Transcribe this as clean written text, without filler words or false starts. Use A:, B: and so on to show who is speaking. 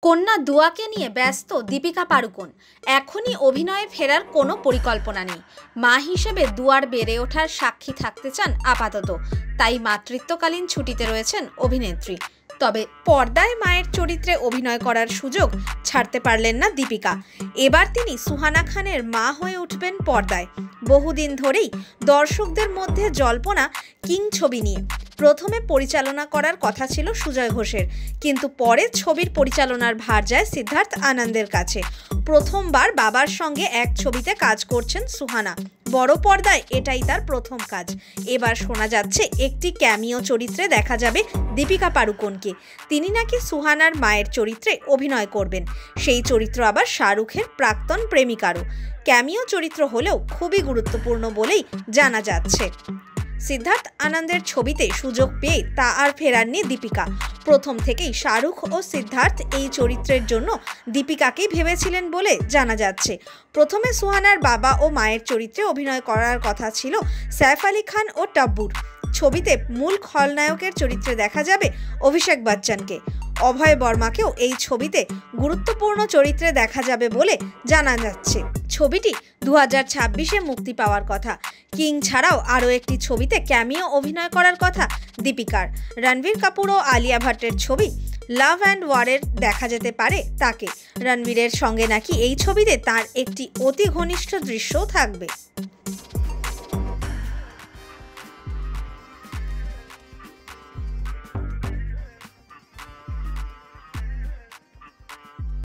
A: কন্যা দুয়াকে নিয়ে ব্যস্ত দীপিকা পাড়ুকোন। এখনই অভিনয়ে ফেরার কোনো পরিকল্পনা নেই। মা হিসেবে দুয়ার বেড়ে ওঠার সাক্ষী থাকতে চান আপাতত, তাই মাতৃত্বকালীন ছুটিতে রয়েছেন অভিনেত্রী। তবে পর্দায় মায়ের চরিত্রে অভিনয় করার সুযোগ ছাড়তে পারলেন না দীপিকা। এবার তিনি সুহানা খানের মা হয়ে উঠবেন পর্দায়। বহুদিন ধরেই দর্শকদের মধ্যে জল্পনা কিং ছবি নিয়ে। প্রথমে পরিচালনা করার কথা ছিল সুজয় ঘোষের, কিন্তু পরে ছবির পরিচালনার ভার যায় সিদ্ধার্থ আনন্দের কাছে। প্রথমবার বাবার সঙ্গে এক ছবিতে কাজ করছেন সুহানা। বড় পর্দায় এটাই তার প্রথম কাজ। এবার শোনা যাচ্ছে একটি ক্যামিও চরিত্রে দেখা যাবে দীপিকা পাড়ুকোনকে। তিনি নাকি সুহানার মায়ের চরিত্রে অভিনয় করবেন। সেই চরিত্র আবার শাহরুখের প্রাক্তন প্রেমিকারও। ক্যামিও চরিত্র হলেও খুবই গুরুত্বপূর্ণ বলেই জানা যাচ্ছে। সিদ্ধার্থ আনন্দের ছবিতে সুযোগ পেয়ে তা আর ফেরাননি দীপিকা। প্রথম থেকেই শাহরুখ ও সিদ্ধার্থ এই চরিত্রের জন্য দীপিকাকেই ভেবেছিলেন বলে জানা যাচ্ছে। প্রথমে সুহানার বাবা ও মায়ের চরিত্রে অভিনয় করার কথা ছিল সৈফ আলী খান ও টাব্বুর। ছবিতে মূল খলনায়কের চরিত্রে দেখা যাবে অভিষেক বচ্চনকে। অভয় বর্মাকেও এই ছবিতে গুরুত্বপূর্ণ চরিত্রে দেখা যাবে বলে জানা যাচ্ছে। ছবিটি 2026-এ মুক্তি পাওয়ার কথা। কিং ছাড়াও আরও একটি ছবিতে ক্যামিও অভিনয় করার কথা দীপিকার। রণবীর কাপুর ও আলিয়া ভাটের ছবি লাভ অ্যান্ড ওয়ারের দেখা যেতে পারে তাকে। রণবীরের সঙ্গে নাকি এই ছবিতে তার একটি অতি ঘনিষ্ঠ দৃশ্যও থাকবে।